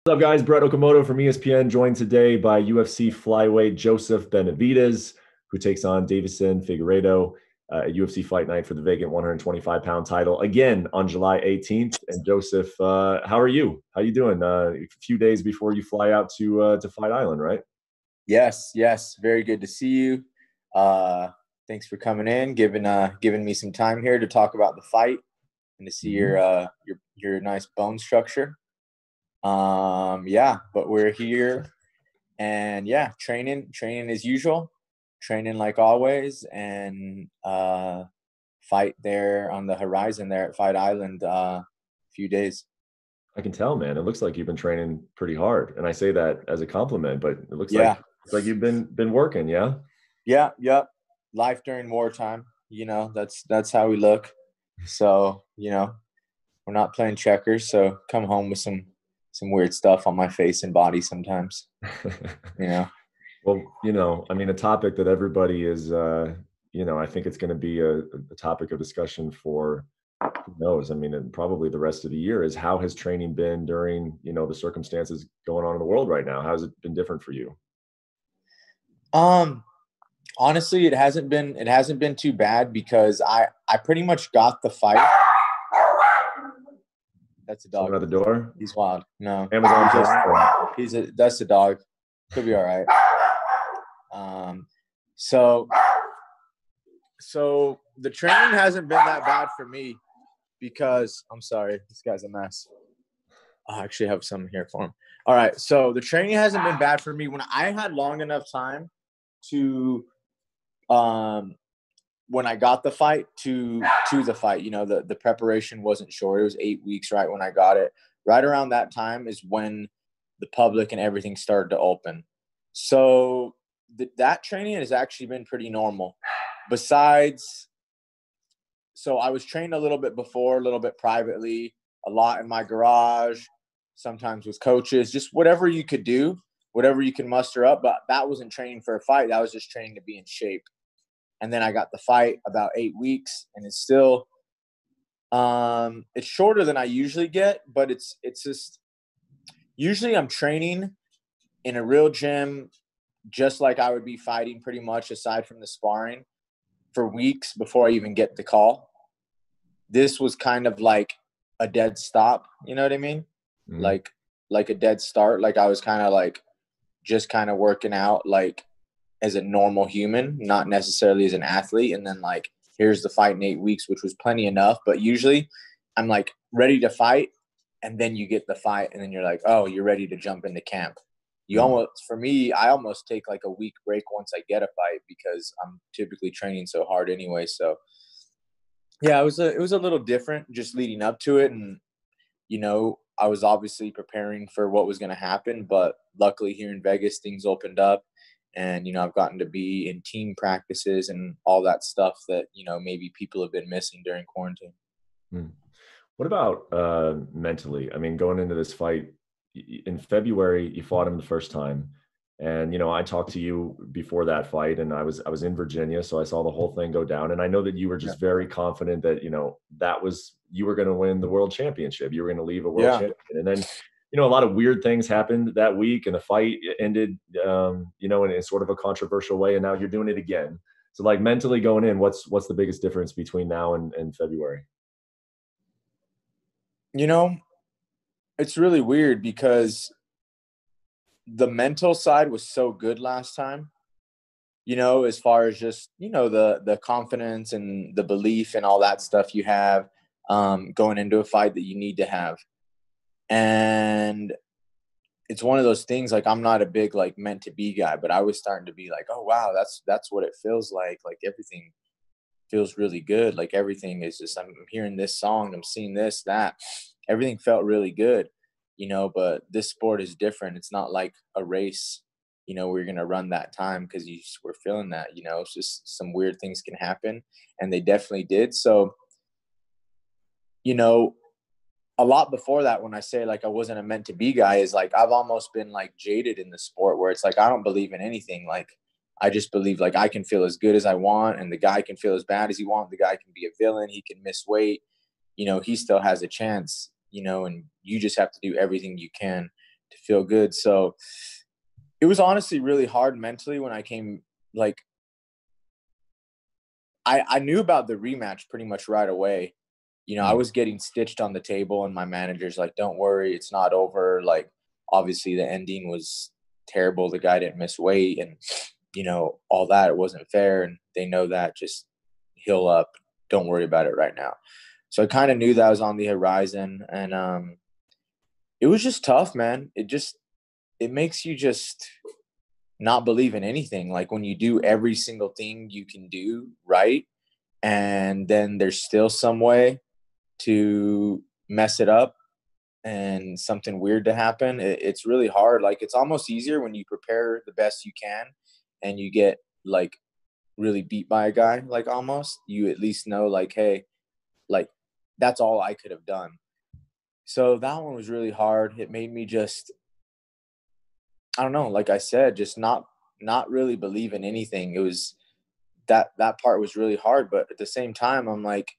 What's up, guys? Brett Okamoto from ESPN, joined today by UFC flyweight Joseph Benavidez, who takes on Deiveson Figueiredo at UFC Fight Night for the vacant 125-pound title again on July 18th. And Joseph, how are you? How you doing? A few days before you fly out to Fight Island, right? Yes. Very good to see you. Thanks for coming in, giving me some time here to talk about the fight and to see your nice bone structure. But we're here and training as usual, training like always, and fight there on the horizon there at Fight Island a few days. I can tell, man. It looks like you've been training pretty hard, and I say that as a compliment, but it looks like you've been working, yeah? Yep. Life during wartime, that's how we look. So, we're not playing checkers, so come home with some weird stuff on my face and body sometimes. Well, I mean, a topic that everybody is, I think it's going to be a topic of discussion for, who knows? I mean, and probably the rest of the year is how has training been during, the circumstances going on in the world right now? How has it been different for you? Honestly, it hasn't been too bad because I pretty much got the fight. That's a dog. Someone at the door? He's wild. No. Amazon. That's the dog. He'll be all right. So the training hasn't been that bad for me because I'm sorry, this guy's a mess. I actually have some here for him. All right. So the training hasn't been bad for me when I had long enough time to when I got the fight to the fight, the preparation wasn't short. It was 8 weeks right when I got it. Right around that time is when the public and everything started to open. So that training has actually been pretty normal. Besides, so I was trained a little bit before, a little bit privately, a lot in my garage, sometimes with coaches, just whatever you could do, whatever you can muster up. But that wasn't training for a fight. That was just training to be in shape. And then I got the fight about 8 weeks, and it's still it's shorter than I usually get, but it's just usually I'm training in a real gym just like I would be fighting pretty much aside from the sparring for weeks before I even get the call. This was kind of like a dead stop, you know what I mean? Mm-hmm. Like a dead start. Like I was kind of like just kind of working out like as a normal human, not necessarily as an athlete. And then like, here's the fight in 8 weeks, which was plenty enough. But usually I'm like ready to fight. And then you get the fight and then you're like, oh, you're ready to jump into camp. I almost take like a week break once I get a fight because I'm typically training so hard anyway. So yeah, it was a little different just leading up to it. And, I was obviously preparing for what was going to happen, but luckily here in Vegas, things opened up. And, I've gotten to be in team practices and all that stuff that, maybe people have been missing during quarantine. What about mentally? I mean, going into this fight in February, you fought him the first time. And, I talked to you before that fight and I was in Virginia. So I saw the whole thing go down. And I know that you were just very confident that, you were going to win the world championship. You were going to leave a world champion. And then, a lot of weird things happened that week and the fight ended, in sort of a controversial way. And now you're doing it again. So like mentally going in, what's the biggest difference between now and February? It's really weird because the mental side was so good last time, as far as just, the confidence and the belief and all that stuff you have going into a fight that you need to have. And it's one of those things, like, I'm not a big, like, meant to be guy, but I was starting to be like, oh, wow, that's what it feels like. Like, everything feels really good. Like, everything is just, I'm hearing this song, I'm seeing this, that. Everything felt really good, but this sport is different. It's not like a race, where you're going to run that time because you were feeling that, it's just some weird things can happen. And they definitely did. So, a lot before that, when I say like I wasn't a meant to be guy, is like I've almost been like jaded in the sport where it's like I don't believe in anything. Like I just believe like I can feel as good as I want and the guy can feel as bad as he wants. The guy can be a villain. He can miss weight. He still has a chance, and you just have to do everything you can to feel good. So it was honestly really hard mentally when I came, like, I knew about the rematch pretty much right away. You know, I was getting stitched on the table, and my manager's like, don't worry, it's not over. Like, obviously the ending was terrible. The guy didn't miss weight and, you know, all that. It wasn't fair. And they know that. Just heal up. Don't worry about it right now. So I kind of knew that was on the horizon. And it was just tough, man. It makes you just not believe in anything. Like, when you do every single thing you can do right, and then there's still some way to mess it up and something weird to happen, it's really hard. Like, it's almost easier when you prepare the best you can and you get, like, really beat by a guy. Like, almost, you at least know, like, hey, like, that's all I could have done. So that one was really hard. It made me just, I don't know, like I said, just not really believe in anything. It was that part was really hard. But at the same time, I'm like,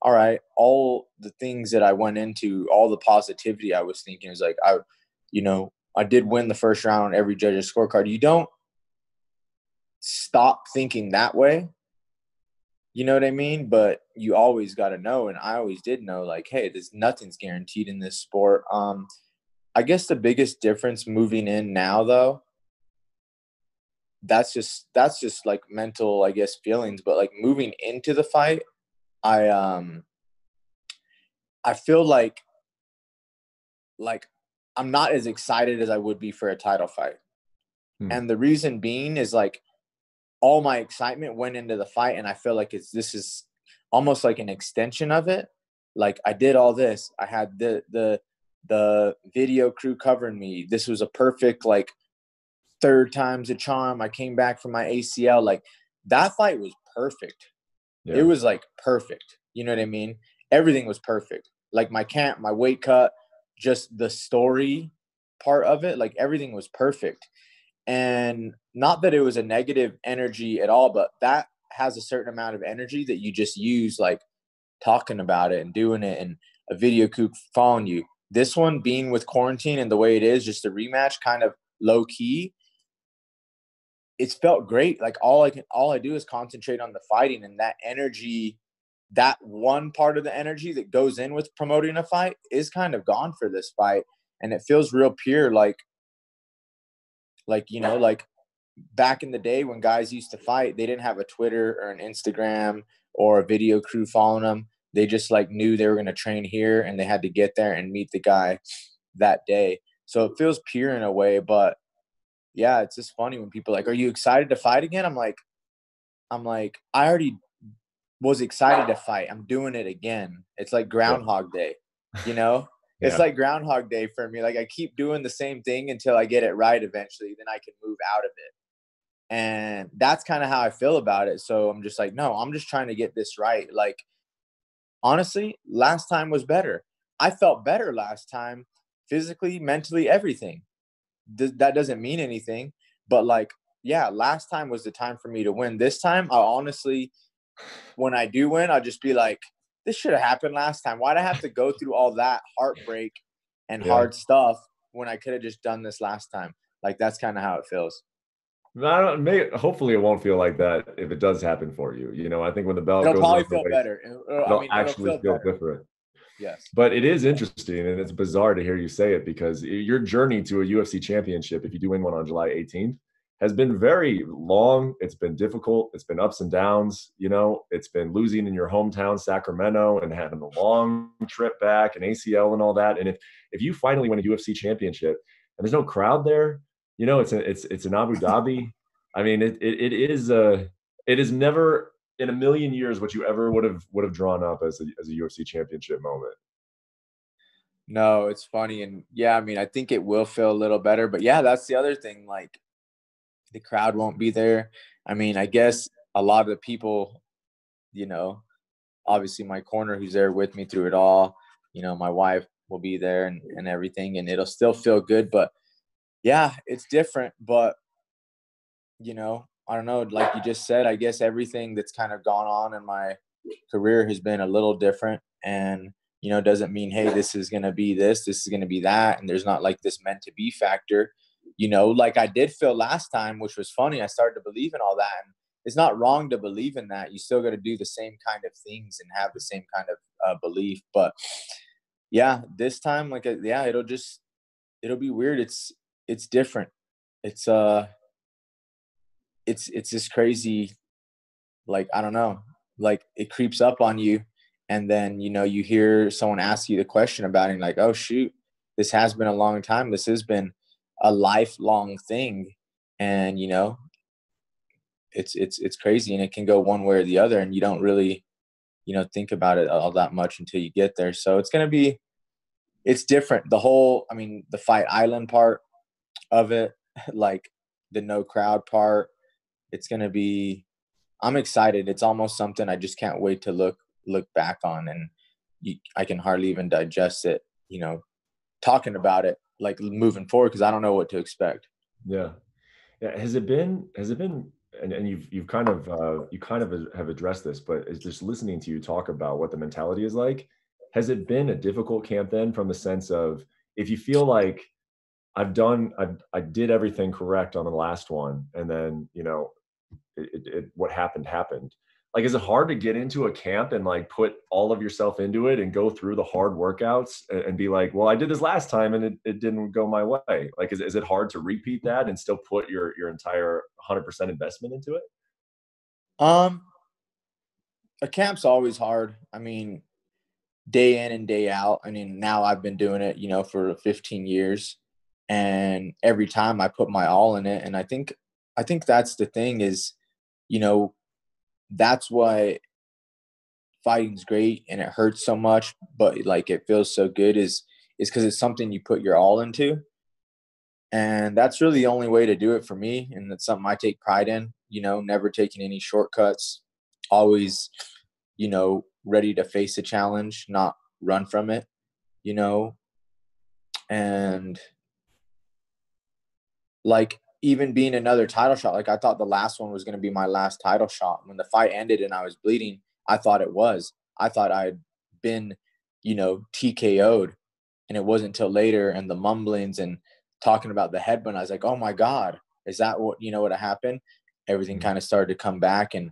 all right, all the things that I went into, all the positivity I was thinking is like, I did win the first round on every judge's scorecard. You don't stop thinking that way. You know what I mean? But you always got to know. And I always did know, like, hey, nothing's guaranteed in this sport. I guess the biggest difference moving in now, though, that's just like mental, I guess, feelings. But like, moving into the fight, I feel like I'm not as excited as I would be for a title fight. And the reason being is, like, all my excitement went into the fight, and I feel like this is almost like an extension of it. Like, I did all this. I had the video crew covering me. This was a perfect, like, third time's a charm. I came back from my ACL. Like, that fight was perfect. Yeah. It was, like, perfect. You know what I mean? Everything was perfect. Like, my camp, my weight cut, just the story part of it, like, everything was perfect. And not that it was a negative energy at all, but that has a certain amount of energy that you just use, like, talking about it and doing it, and a video crew following you. This one, being with quarantine and the way it is, just a rematch, kind of low key, it's felt great. Like, all I do is concentrate on the fighting, and that energy, that one part of the energy that goes in with promoting a fight is kind of gone for this fight. And it feels real pure. Like, you know, like, back in the day when guys used to fight, they didn't have a Twitter or an Instagram or a video crew following them. They just, like, knew they were going to train here, and they had to get there and meet the guy that day. So it feels pure in a way. But yeah, it's just funny when people are like, are you excited to fight again? I'm like, I already was excited to fight. I'm doing it again. It's like Groundhog Day, you know? It's like Groundhog Day for me. Like, I keep doing the same thing until I get it right eventually. Then I can move out of it. And that's kind of how I feel about it. So I'm just like, no, I'm just trying to get this right. Like, honestly, last time was better. I felt better last time, physically, mentally, everything. That doesn't mean anything. But, like, yeah, last time was the time for me to win. This time, I honestly, when I do win, I'll just be like, this should have happened last time. Why'd I have to go through all that heartbreak and hard stuff when I could have just done this last time? Like, that's kind of how it feels. Hopefully it won't feel like that if it does happen for you. You know, I think when the belt It'll goes probably up, feel better. it'll actually feel different. Yes. But it is interesting, and it's bizarre to hear you say it, because your journey to a UFC championship, if you do win one on July 18th, has been very long. It's been difficult. It's been ups and downs. You know, it's been losing in your hometown, Sacramento, and having a long trip back and ACL and all that. And if you finally win a UFC championship and there's no crowd there, you know, it's in Abu Dhabi. I mean, it is never in a million years what you ever would have drawn up as a UFC championship moment. No, it's funny. And yeah, I mean, I think it will feel a little better. But yeah, that's the other thing. Like, the crowd won't be there. I mean, I guess a lot of the people, you know, obviously my corner who's there with me through it all, you know, my wife will be there and everything, and it'll still feel good. But yeah, it's different. But, you know, I don't know, like you just said, I guess everything that's kind of gone on in my career has been a little different. And doesn't mean, hey, this is going to be this is going to be that. And there's not like this meant to be factor, like I did feel last time, which was funny. I started to believe in all that. And it's not wrong to believe in that. You still got to do the same kind of things and have the same kind of belief. But yeah, this time, like, yeah, it'll be weird. It's different. It's it's this crazy, like, I don't know, like it creeps up on you. And then, you hear someone ask you the question about it and like, oh shoot, this has been a long time. This has been a lifelong thing. And, it's crazy, and it can go one way or the other. And you don't really, think about it all that much until you get there. So it's different. The Fight Island part of it, like the no crowd part, it's going to be, I'm excited. It's almost something I just can't wait to look back on. And I can hardly even digest it, talking about it, like moving forward, because I don't know what to expect. Yeah. Yeah. Has it been, and you've kind of, you kind of have addressed this, but it's just listening to you talk about what the mentality is like. Has it been a difficult camp then, from the sense of, if you feel like I did everything correct on the last one, and then, what happened. Like, is it hard to get into a camp and like put all of yourself into it and go through the hard workouts and be like, well, I did this last time and it didn't go my way. Like, is it hard to repeat that and still put your entire 100% investment into it? Um, a camp's always hard. I mean, day in and day out. I mean, now I've been doing it, for 15 years, and every time I put my all in it. And I think that's the thing is, that's why fighting's great and it hurts so much, but like it feels so good is because it's something you put your all into. And that's really the only way to do it for me. And that's something I take pride in, never taking any shortcuts, always, ready to face a challenge, not run from it, you know, and like even being another title shot, like I thought the last one was going to be my last title shot. When the fight ended and I was bleeding, I thought it was. I thought I'd been, TKO'd, and it wasn't until later and the mumblings and talking about the headbutt, I was like, oh my God, is that what happened? Everything kind of started to come back, and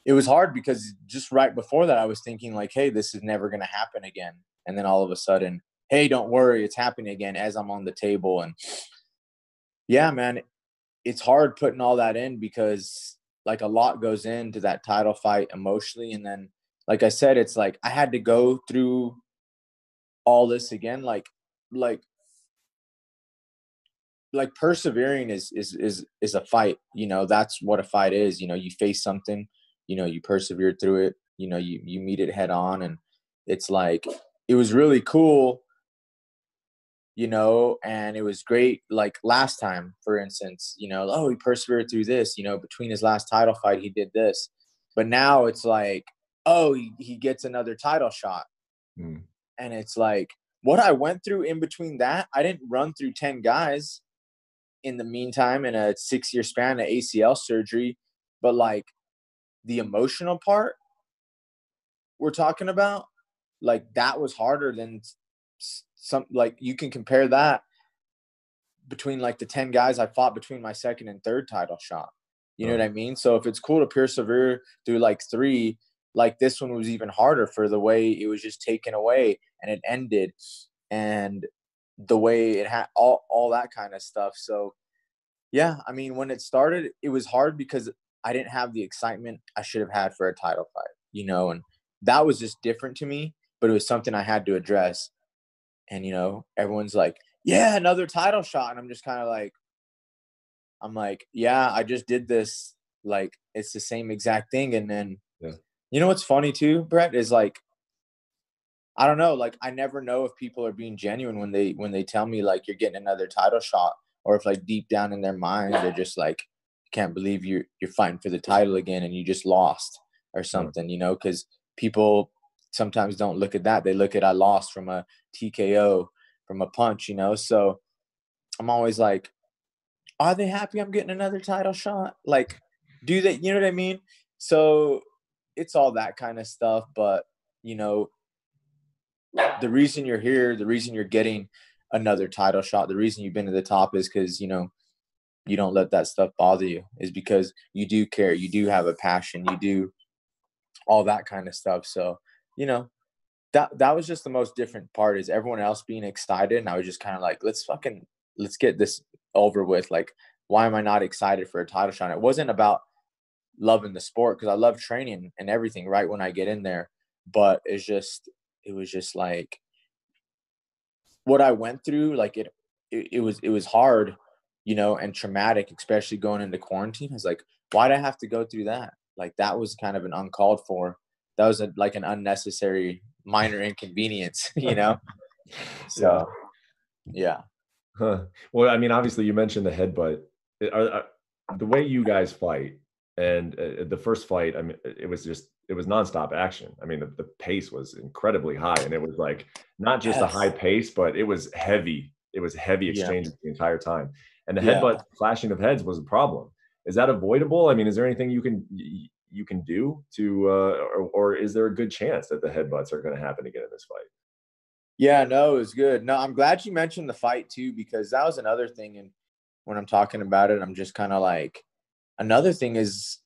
it was hard because just right before that, I was thinking like, hey, this is never going to happen again. And then all of a sudden, hey, don't worry, it's happening again as I'm on the table. And yeah, man, it's hard putting all that in because like a lot goes into that title fight emotionally. And then, like I said, it's like I had to go through all this again. Like persevering is a fight. That's what a fight is. You face something, you persevere through it, you meet it head on. And it's like, it was really cool, and it was great. Like last time, for instance, oh, he persevered through this, between his last title fight, he did this. But now it's like, oh, he gets another title shot. Mm. And it's like, what I went through in between that, I didn't run through 10 guys in the meantime in a 6-year span of ACL surgery. But like the emotional part we're talking about, like that was harder than some, like you can compare that between like the 10 guys I fought between my second and third title shot. You know what I mean? So if it's cool to persevere through like 3, like this one was even harder for the way it was just taken away and it ended, and the way it had all that kind of stuff. So yeah, I mean, when it started, it was hard because I didn't have the excitement I should have had for a title fight, and that was just different to me, but it was something I had to address. And, everyone's like, yeah, another title shot. And I'm just kind of like, yeah, I just did this. Like, it's the same exact thing. And then, what's funny too, Brett, is like, I don't know, like, I never know if people are being genuine when they tell me like, you're getting another title shot, or if like deep down in their mind, they're just like, can't believe you're fighting for the title again and you just lost or something, because people sometimes don't look at that. They look at, I lost from a TKO, from a punch, so I'm always like, are they happy I'm getting another title shot? Like, do they, you know what I mean? So it's all that kind of stuff. But, the reason you're here, the reason you're getting another title shot, the reason you've been to the top is because, you know, you don't let that stuff bother you, is because you do care. You do have a passion. You do all that kind of stuff. So, you know, that was just the most different part, is everyone else being excited. And I was just kind of like, let's get this over with. Like, why am I not excited for a title shot? It wasn't about loving the sport, because I love training and everything right when I get in there. But it was just like what I went through. Like it was hard, you know, and traumatic, especially going into quarantine. I was like, why'd I have to go through that? Like, that was kind of an uncalled for. That was like an unnecessary minor inconvenience, you know? So, yeah. Huh. Well, I mean, obviously, you mentioned the headbutt. The way you guys fight, and the first fight, I mean, it was nonstop action. I mean, the pace was incredibly high, and it was like not just a high pace, but it was heavy. It was heavy Yeah. exchanges the entire time, and the Yeah. headbutt clashing of heads was a problem. Is that avoidable? I mean, is there anything you can do to, or is there a good chance that the headbutts are going to happen again in this fight? Yeah, no, it was good. No, I'm glad you mentioned the fight too, because that was another thing. And when I'm talking about it, I'm just kind of like, another thing is,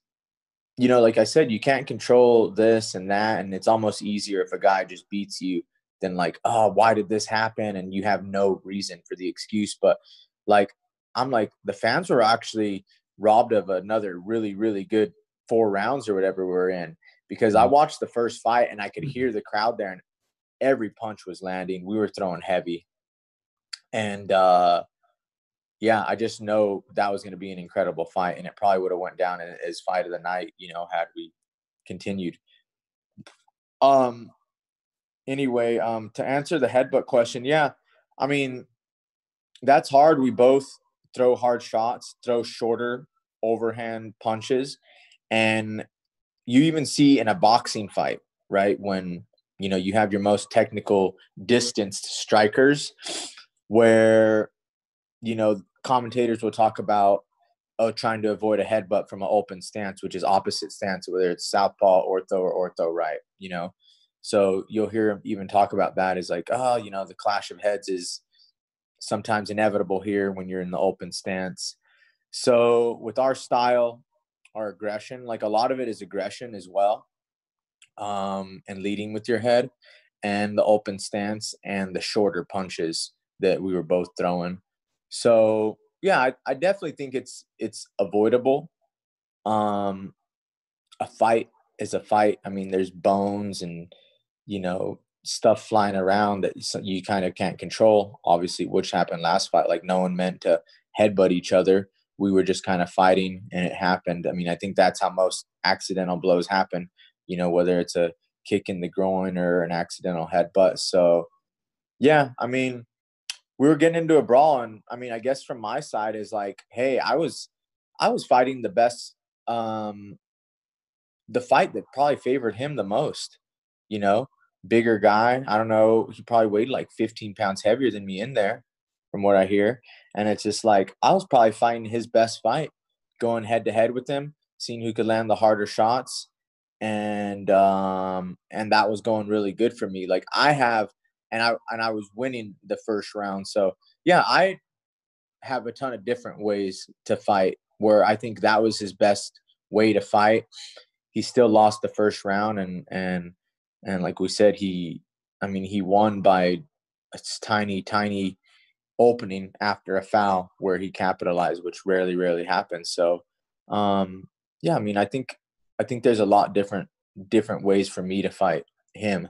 you know, like I said, you can't control this and that. And it's almost easier if a guy just beats you than like, oh, why did this happen? And you have no reason for the excuse. But like, I'm like, the fans were actually robbed of another really, really good 4 rounds or whatever we're in, because I Mhm. watched the first fight and I could hear the crowd there, and every punch was landing. We were throwing heavy. And yeah, I just know that was going to be an incredible fight, and it probably would have went down as fight of the night, you know, had we continued. Um. Anyway, to answer the headbutt question, yeah, I mean, that's hard. We both throw hard shots, throw shorter overhand punches, and you even see in a boxing fight, right, when, you know, you have your most technical distanced strikers, where, you know, commentators will talk about, oh, trying to avoid a headbutt from an open stance, which is opposite stance, whether it's southpaw, ortho, or ortho right, you know. So you'll hear him even talk about that as like, oh, you know, the clash of heads is sometimes inevitable here when you're in the open stance. So with our style, our aggression, like a lot of it is aggression as well, and leading with your head, and the open stance and the shorter punches that we were both throwing. So yeah, I definitely think it's avoidable. Um, a fight is a fight. I mean, there's bones and, you know, stuff flying around that you kind of can't control. Obviously, which happened last fight. Like, no one meant to headbutt each other. We were just kind of fighting, and it happened. I mean, I think that's how most accidental blows happen. You know, whether it's a kick in the groin or an accidental headbutt. So yeah, I mean, we were getting into a brawl, and I mean, I guess from my side is like, hey, I was fighting the best, the fight that probably favored him the most, you know, bigger guy. I don't know. He probably weighed like 15 pounds heavier than me in there, from what I hear. And it's just like, I was probably fighting his best fight, going head to head with him, seeing who could land the harder shots. And that was going really good for me. Like, I was winning the first round. So yeah, I have a ton of different ways to fight, where I think that was his best way to fight. He still lost the first round, and like we said, I mean, he won by a tiny opening after a foul where he capitalized, which rarely happens. So yeah, I mean, I think there's a lot different ways for me to fight him,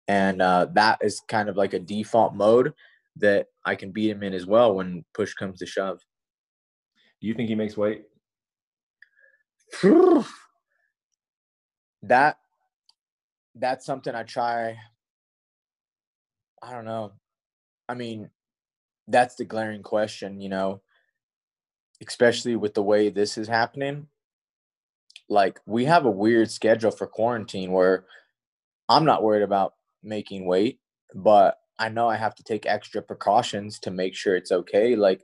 and that is kind of like a default mode that I can beat him in as well when push comes to shove. Do you think he makes weight? that that's something I try. I don't know. I mean, that's the glaring question, you know, especially with the way this is happening. Like, we have a weird schedule for quarantine where I'm not worried about making weight, but I know I have to take extra precautions to make sure it's okay. Like,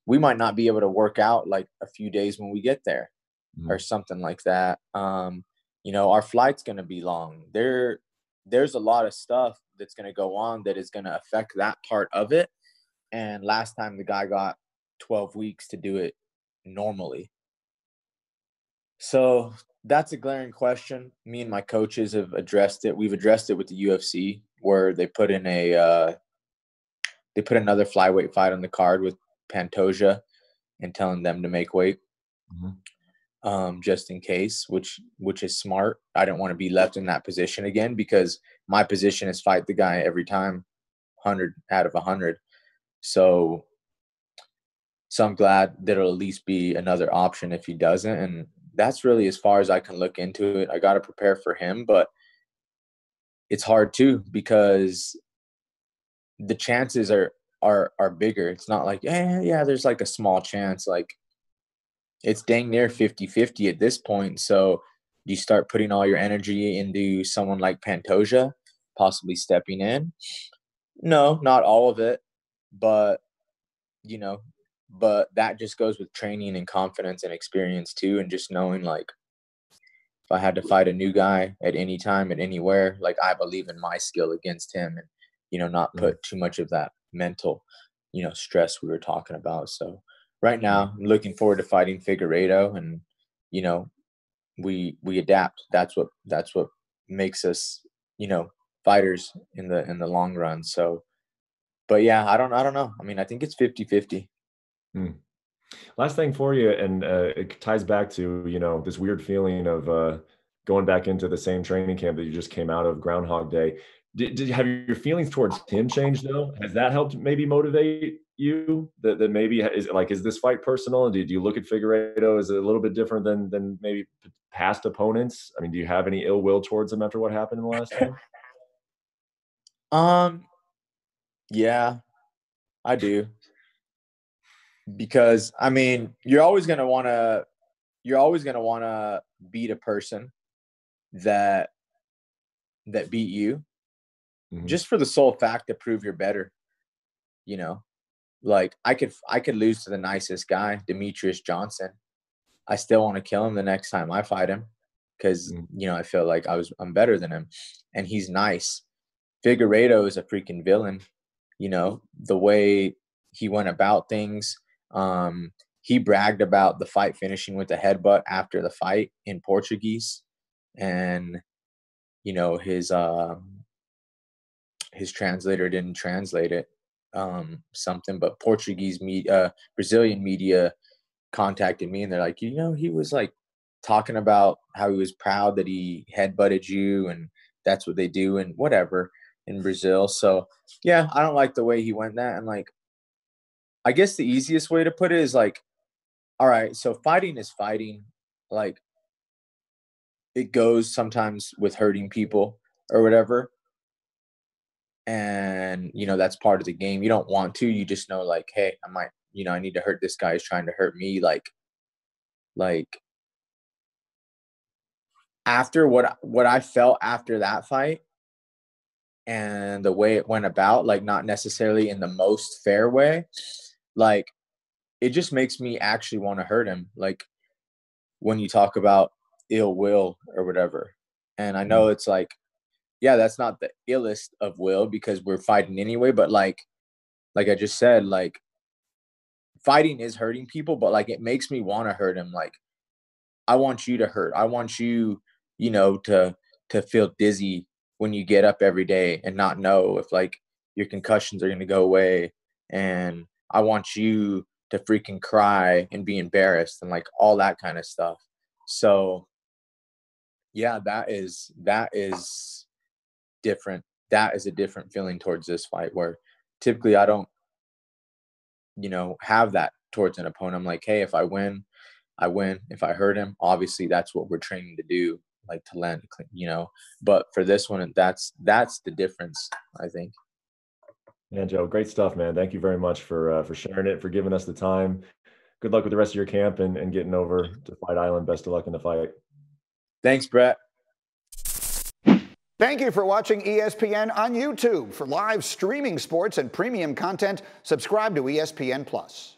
we might not be able to work out like a few days when we get there, or Mhm. something like that. You know, our flight's going to be long. There's a lot of stuff that's going to go on that is going to affect that part of it. And last time the guy got 12 weeks to do it normally. So that's a glaring question. Me and my coaches have addressed it. We've addressed it with the UFC, where they put in another flyweight fight on the card with Pantoja and telling them to make weight. Just in case, which is smart. I don't want to be left in that position again, because my position is fight the guy every time, 100 out of 100. So I'm glad that it'll at least be another option if he doesn't. And that's really as far as I can look into it. I got to prepare for him, but it's hard too, because the chances are bigger. It's not like, yeah, there's like a small chance. Like, it's dang near 50-50 at this point. So you start putting all your energy into someone like Pantoja possibly stepping in. No, not all of it, but but that just goes with training and confidence and experience too. And just knowing, like, if I had to fight a new guy at any time, at anywhere, like, I believe in my skill against him, and, not put too much of that mental, stress we were talking about. So right now I'm looking forward to fighting Figueiredo, and, we adapt. That's what makes us, fighters in the long run. So, but yeah, I don't know. I mean, I think it's 50-50. Last thing for you, and it ties back to, this weird feeling of going back into the same training camp that you just came out of, Groundhog Day. Did you have your feelings towards him changed though? Has that helped maybe motivate you? That maybe is this fight personal? Do you look at Figueiredo as a little bit different than maybe past opponents? I mean, do you have any ill will towards him after what happened in the last time? Yeah, I do. Because, I mean, you're always gonna wanna beat a person that beat you, just for the sole fact to prove you're better. Like, I could lose to the nicest guy, Demetrius Johnson. I still want to kill him the next time I fight him, because I feel like I'm better than him, and he's nice. Figueiredo is a freaking villain. The way he went about things. He bragged about the fight finishing with a headbutt after the fight in Portuguese, and his translator didn't translate it, something, but Portuguese media, Brazilian media contacted me, and they're like, he was like talking about how he was proud that he headbutted you, and that's what they do and whatever in Brazil. So yeah, I don't like the way he went that. And, like, I guess the easiest way to put it is, like, all right, so fighting is fighting. Like, it goes sometimes with hurting people or whatever. And, that's part of the game. You don't want to. You just know, like, hey, I might, I need to hurt this guy who's trying to hurt me. Like after what I felt after that fight and the way it went about, like, not necessarily in the most fair way, like, it just makes me actually want to hurt him. Like, when you talk about ill will or whatever. And I know it's like, yeah, that's not the illest of will, because we're fighting anyway. But like I just said, like, fighting is hurting people, but, like, it makes me want to hurt him. Like, I want you to hurt. I want you, to feel dizzy when you get up every day and not know if, like, your concussions are going to go away. And I want you to freaking cry and be embarrassed and, like, all that kind of stuff. So yeah, that is different. That is a different feeling towards this fight, where typically I don't, have that towards an opponent. I'm like, hey, if I win, I win. If I hurt him, obviously that's what we're training to do, like, to land, but for this one, that's the difference, I think. Yeah, Joe, great stuff, man. Thank you very much for sharing it, for giving us the time. Good luck with the rest of your camp and getting over to Fight Island. Best of luck in the fight. Thanks, Brett. Thank you for watching ESPN on YouTube. For live streaming sports and premium content, subscribe to ESPN+.